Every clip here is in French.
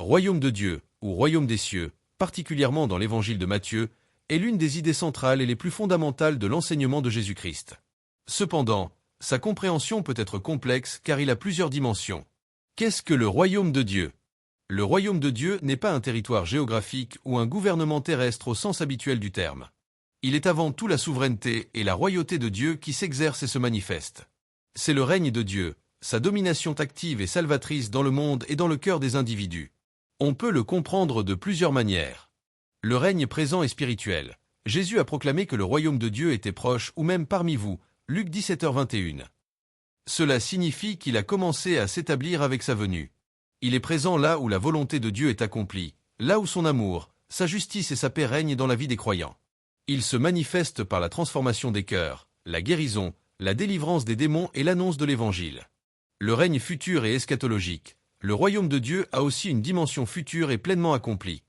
royaume de Dieu, ou royaume des cieux, particulièrement dans l'évangile de Matthieu, est l'une des idées centrales et les plus fondamentales de l'enseignement de Jésus-Christ. Cependant, sa compréhension peut être complexe car il a plusieurs dimensions. Qu'est-ce que le royaume de Dieu? Le royaume de Dieu n'est pas un territoire géographique ou un gouvernement terrestre au sens habituel du terme. Il est avant tout la souveraineté et la royauté de Dieu qui s'exercent et se manifestent. C'est le règne de Dieu, sa domination active et salvatrice dans le monde et dans le cœur des individus. On peut le comprendre de plusieurs manières. Le règne présent est spirituel. Jésus a proclamé que le royaume de Dieu était proche ou même parmi vous, Luc 17h21. Cela signifie qu'il a commencé à s'établir avec sa venue. Il est présent là où la volonté de Dieu est accomplie, là où son amour, sa justice et sa paix règnent dans la vie des croyants. Il se manifeste par la transformation des cœurs, la guérison, la délivrance des démons et l'annonce de l'Évangile. Le règne futur est eschatologique. Le royaume de Dieu a aussi une dimension future et pleinement accomplie.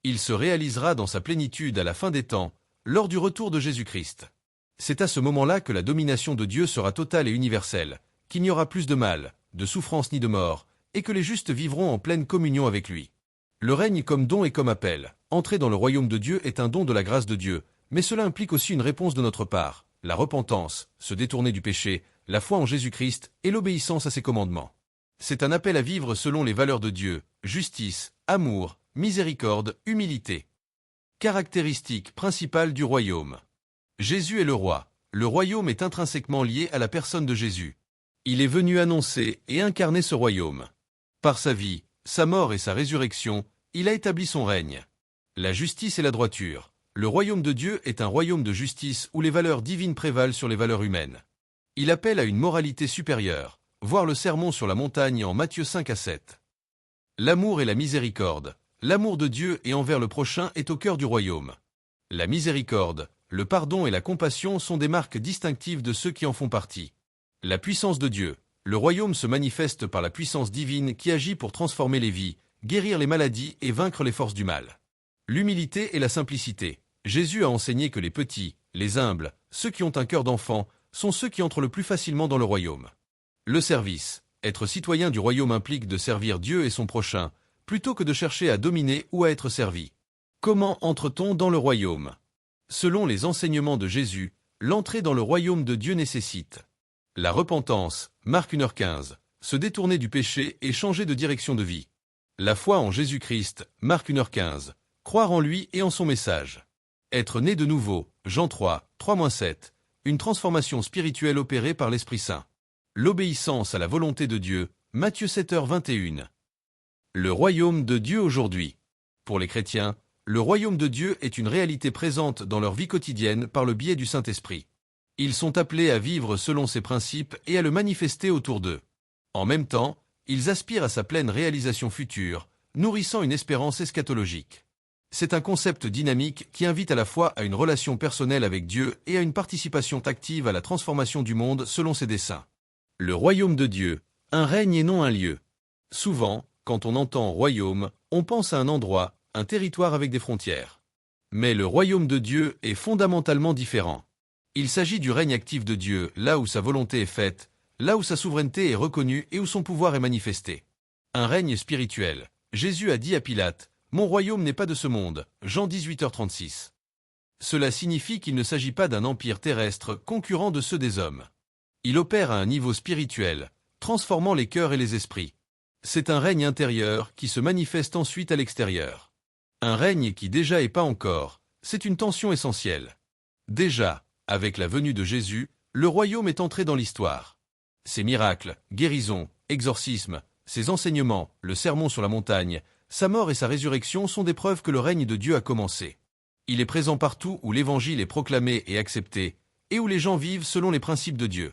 Il se réalisera dans sa plénitude à la fin des temps, lors du retour de Jésus-Christ. C'est à ce moment-là que la domination de Dieu sera totale et universelle, qu'il n'y aura plus de mal, de souffrance ni de mort, et que les justes vivront en pleine communion avec lui. Le règne comme don et comme appel. Entrer dans le royaume de Dieu est un don de la grâce de Dieu, mais cela implique aussi une réponse de notre part, la repentance, se détourner du péché, la foi en Jésus-Christ et l'obéissance à ses commandements. C'est un appel à vivre selon les valeurs de Dieu, justice, amour, miséricorde, humilité. Caractéristiques principales du royaume. Jésus est le roi. Le royaume est intrinsèquement lié à la personne de Jésus. Il est venu annoncer et incarner ce royaume. Par sa vie, sa mort et sa résurrection, il a établi son règne. La justice et la droiture. Le royaume de Dieu est un royaume de justice où les valeurs divines prévalent sur les valeurs humaines. Il appelle à une moralité supérieure. Voir le sermon sur la montagne en Matthieu 5-7. L'amour et la miséricorde. L'amour de Dieu et envers le prochain est au cœur du royaume. La miséricorde, le pardon et la compassion sont des marques distinctives de ceux qui en font partie. La puissance de Dieu. Le royaume se manifeste par la puissance divine qui agit pour transformer les vies, guérir les maladies et vaincre les forces du mal. L'humilité et la simplicité. Jésus a enseigné que les petits, les humbles, ceux qui ont un cœur d'enfant, sont ceux qui entrent le plus facilement dans le royaume. Le service. Être citoyen du royaume implique de servir Dieu et son prochain, plutôt que de chercher à dominer ou à être servi. Comment entre-t-on dans le royaume? Selon les enseignements de Jésus, l'entrée dans le royaume de Dieu nécessite la repentance, Marc 1h15, se détourner du péché et changer de direction de vie. La foi en Jésus-Christ, Marc 1h15, croire en lui et en son message. Être né de nouveau, Jean 3, 3-7, une transformation spirituelle opérée par l'Esprit Saint. L'obéissance à la volonté de Dieu, Matthieu 7h21. Le royaume de Dieu aujourd'hui. Pour les chrétiens, le royaume de Dieu est une réalité présente dans leur vie quotidienne par le biais du Saint-Esprit. Ils sont appelés à vivre selon ses principes et à le manifester autour d'eux. En même temps, ils aspirent à sa pleine réalisation future, nourrissant une espérance eschatologique. C'est un concept dynamique qui invite à la fois à une relation personnelle avec Dieu et à une participation active à la transformation du monde selon ses desseins. Le royaume de Dieu, un règne et non un lieu. Souvent, quand on entend royaume, on pense à un endroit, un territoire avec des frontières. Mais le royaume de Dieu est fondamentalement différent. Il s'agit du règne actif de Dieu, là où sa volonté est faite, là où sa souveraineté est reconnue et où son pouvoir est manifesté. Un règne spirituel. Jésus a dit à Pilate, « Mon royaume n'est pas de ce monde » Jean 18h36. Cela signifie qu'il ne s'agit pas d'un empire terrestre concurrent de ceux des hommes. Il opère à un niveau spirituel, transformant les cœurs et les esprits. C'est un règne intérieur qui se manifeste ensuite à l'extérieur. Un règne qui déjà et pas encore, c'est une tension essentielle. Déjà, avec la venue de Jésus, le royaume est entré dans l'histoire. Ses miracles, guérisons, exorcismes, ses enseignements, le sermon sur la montagne, sa mort et sa résurrection sont des preuves que le règne de Dieu a commencé. Il est présent partout où l'évangile est proclamé et accepté, et où les gens vivent selon les principes de Dieu.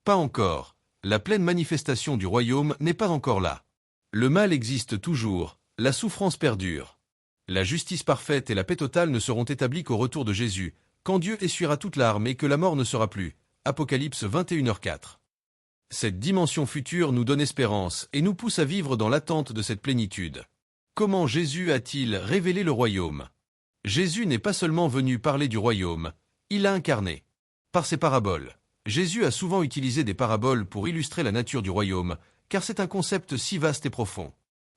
Pas encore. La pleine manifestation du royaume n'est pas encore là. Le mal existe toujours, la souffrance perdure. La justice parfaite et la paix totale ne seront établies qu'au retour de Jésus, quand Dieu essuiera toute larme et que la mort ne sera plus. Apocalypse 21h4. Cette dimension future nous donne espérance et nous pousse à vivre dans l'attente de cette plénitude. Comment Jésus a-t-il révélé le royaume? Jésus n'est pas seulement venu parler du royaume, il l'a incarné. Par ses paraboles. Jésus a souvent utilisé des paraboles pour illustrer la nature du royaume, car c'est un concept si vaste et profond.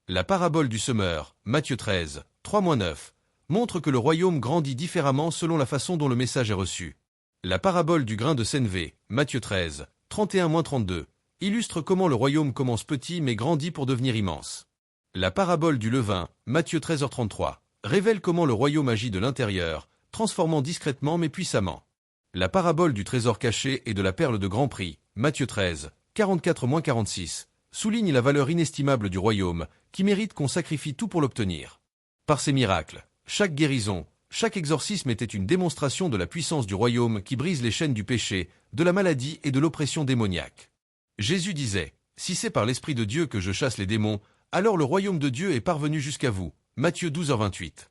La parabole du semeur, Matthieu 13, 3-9, montre que le royaume grandit différemment selon la façon dont le message est reçu. La parabole du grain de sénévé, Matthieu 13, 31-32, illustre comment le royaume commence petit mais grandit pour devenir immense. La parabole du levain, Matthieu 13h33, révèle comment le royaume agit de l'intérieur, transformant discrètement mais puissamment. La parabole du trésor caché et de la perle de grand prix, Matthieu 13, 44-46, souligne la valeur inestimable du royaume, qui mérite qu'on sacrifie tout pour l'obtenir. Par ces miracles, chaque guérison, chaque exorcisme était une démonstration de la puissance du royaume qui brise les chaînes du péché, de la maladie et de l'oppression démoniaque. Jésus disait, « Si c'est par l'Esprit de Dieu que je chasse les démons, alors le royaume de Dieu est parvenu jusqu'à vous. » Matthieu 12h28.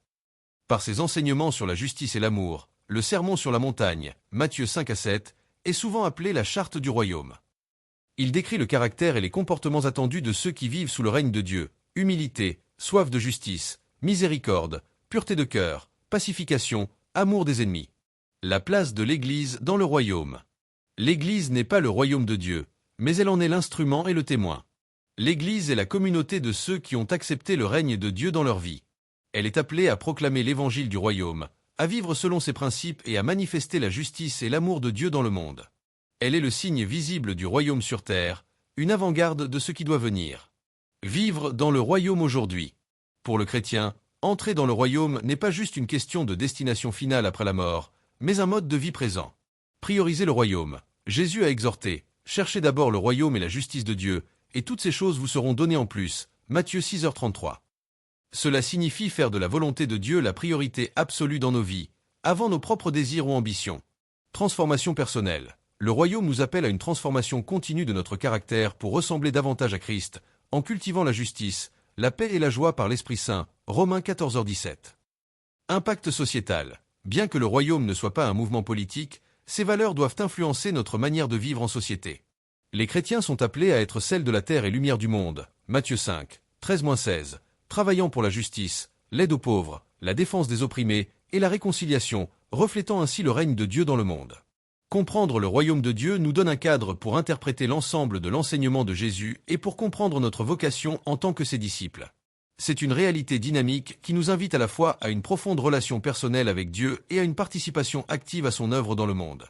Par ses enseignements sur la justice et l'amour, le sermon sur la montagne, Matthieu 5-7, est souvent appelé la charte du royaume. Il décrit le caractère et les comportements attendus de ceux qui vivent sous le règne de Dieu, humilité, soif de justice, miséricorde, pureté de cœur, pacification, amour des ennemis. La place de l'Église dans le royaume. L'Église n'est pas le royaume de Dieu, mais elle en est l'instrument et le témoin. L'Église est la communauté de ceux qui ont accepté le règne de Dieu dans leur vie. Elle est appelée à proclamer l'évangile du royaume, à vivre selon ses principes et à manifester la justice et l'amour de Dieu dans le monde. Elle est le signe visible du royaume sur terre, une avant-garde de ce qui doit venir. Vivre dans le royaume aujourd'hui. Pour le chrétien, entrer dans le royaume n'est pas juste une question de destination finale après la mort, mais un mode de vie présent. Prioriser le royaume. Jésus a exhorté, cherchez d'abord le royaume et la justice de Dieu, et toutes ces choses vous seront données en plus. Matthieu 6h33. Cela signifie faire de la volonté de Dieu la priorité absolue dans nos vies, avant nos propres désirs ou ambitions. Transformation personnelle. Le royaume nous appelle à une transformation continue de notre caractère pour ressembler davantage à Christ, en cultivant la justice, la paix et la joie par l'Esprit Saint. Romains 14h17. Impact sociétal. Bien que le royaume ne soit pas un mouvement politique, ces valeurs doivent influencer notre manière de vivre en société. Les chrétiens sont appelés à être sel de la terre et lumière du monde. Matthieu 5, 13-16, travaillant pour la justice, l'aide aux pauvres, la défense des opprimés et la réconciliation, reflétant ainsi le règne de Dieu dans le monde. Comprendre le royaume de Dieu nous donne un cadre pour interpréter l'ensemble de l'enseignement de Jésus et pour comprendre notre vocation en tant que ses disciples. C'est une réalité dynamique qui nous invite à la fois à une profonde relation personnelle avec Dieu et à une participation active à son œuvre dans le monde.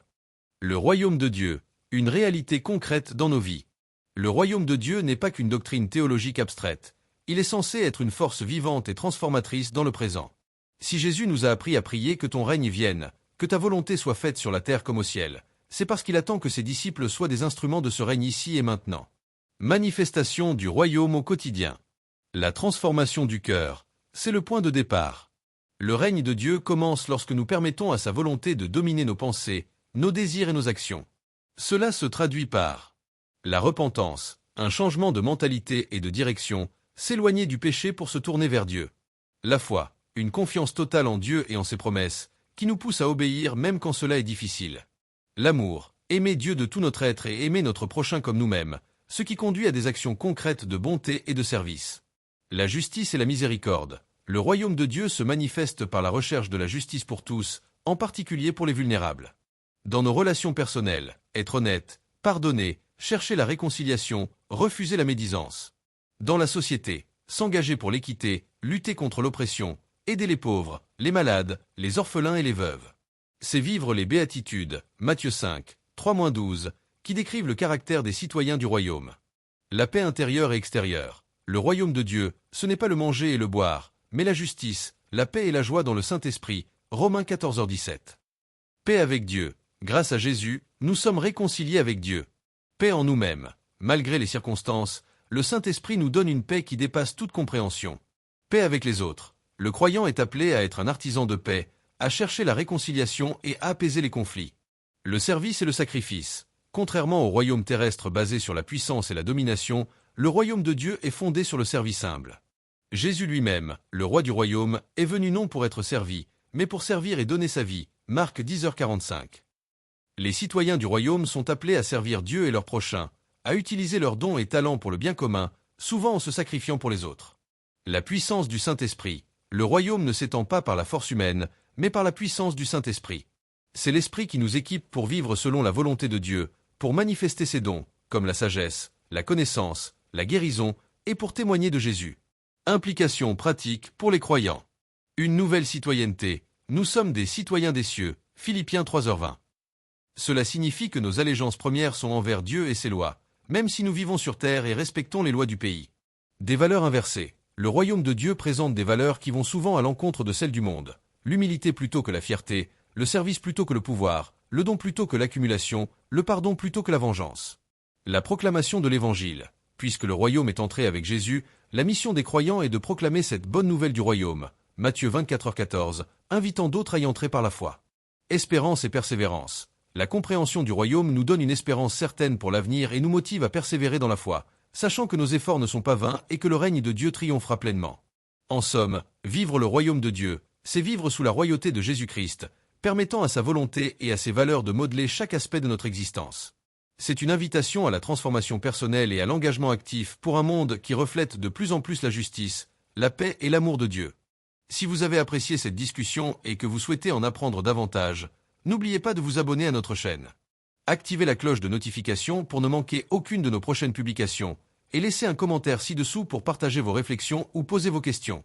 Le royaume de Dieu, une réalité concrète dans nos vies. Le royaume de Dieu n'est pas qu'une doctrine théologique abstraite. Il est censé être une force vivante et transformatrice dans le présent. Si Jésus nous a appris à prier que ton règne vienne, que ta volonté soit faite sur la terre comme au ciel, c'est parce qu'il attend que ses disciples soient des instruments de ce règne ici et maintenant. Manifestation du royaume au quotidien. La transformation du cœur, c'est le point de départ. Le règne de Dieu commence lorsque nous permettons à sa volonté de dominer nos pensées, nos désirs et nos actions. Cela se traduit par la repentance, un changement de mentalité et de direction, s'éloigner du péché pour se tourner vers Dieu. La foi, une confiance totale en Dieu et en ses promesses, qui nous pousse à obéir même quand cela est difficile. L'amour, aimer Dieu de tout notre être et aimer notre prochain comme nous-mêmes, ce qui conduit à des actions concrètes de bonté et de service. La justice et la miséricorde. Le royaume de Dieu se manifeste par la recherche de la justice pour tous, en particulier pour les vulnérables. Dans nos relations personnelles, être honnête, pardonner, chercher la réconciliation, refuser la médisance. Dans la société, s'engager pour l'équité, lutter contre l'oppression, aider les pauvres, les malades, les orphelins et les veuves. C'est vivre les béatitudes, Matthieu 5, 3-12, qui décrivent le caractère des citoyens du royaume. La paix intérieure et extérieure. Le royaume de Dieu, ce n'est pas le manger et le boire, mais la justice, la paix et la joie dans le Saint-Esprit. Romains 14h17. Paix avec Dieu. Grâce à Jésus, nous sommes réconciliés avec Dieu. Paix en nous-mêmes. Malgré les circonstances, le Saint-Esprit nous donne une paix qui dépasse toute compréhension. Paix avec les autres. Le croyant est appelé à être un artisan de paix, à chercher la réconciliation et à apaiser les conflits. Le service et le sacrifice. Contrairement au royaume terrestre basé sur la puissance et la domination, le royaume de Dieu est fondé sur le service humble. Jésus lui-même, le roi du royaume, est venu non pour être servi, mais pour servir et donner sa vie. Marc 10h45. Les citoyens du royaume sont appelés à servir Dieu et leurs prochains, à utiliser leurs dons et talents pour le bien commun, souvent en se sacrifiant pour les autres. La puissance du Saint-Esprit. Le royaume ne s'étend pas par la force humaine, mais par la puissance du Saint-Esprit. C'est l'Esprit qui nous équipe pour vivre selon la volonté de Dieu, pour manifester ses dons, comme la sagesse, la connaissance, la guérison, et pour témoigner de Jésus. Implications pratiques pour les croyants. Une nouvelle citoyenneté. Nous sommes des citoyens des cieux. Philippiens 3h20. Cela signifie que nos allégeances premières sont envers Dieu et ses lois, même si nous vivons sur terre et respectons les lois du pays. Des valeurs inversées. Le royaume de Dieu présente des valeurs qui vont souvent à l'encontre de celles du monde. L'humilité plutôt que la fierté, le service plutôt que le pouvoir, le don plutôt que l'accumulation, le pardon plutôt que la vengeance. La proclamation de l'Évangile. Puisque le royaume est entré avec Jésus, la mission des croyants est de proclamer cette bonne nouvelle du royaume. Matthieu 24h14, invitant d'autres à y entrer par la foi. Espérance et persévérance. La compréhension du royaume nous donne une espérance certaine pour l'avenir et nous motive à persévérer dans la foi, sachant que nos efforts ne sont pas vains et que le règne de Dieu triomphera pleinement. En somme, vivre le royaume de Dieu, c'est vivre sous la royauté de Jésus-Christ, permettant à sa volonté et à ses valeurs de modeler chaque aspect de notre existence. C'est une invitation à la transformation personnelle et à l'engagement actif pour un monde qui reflète de plus en plus la justice, la paix et l'amour de Dieu. Si vous avez apprécié cette discussion et que vous souhaitez en apprendre davantage, n'oubliez pas de vous abonner à notre chaîne. Activez la cloche de notification pour ne manquer aucune de nos prochaines publications et laissez un commentaire ci-dessous pour partager vos réflexions ou poser vos questions.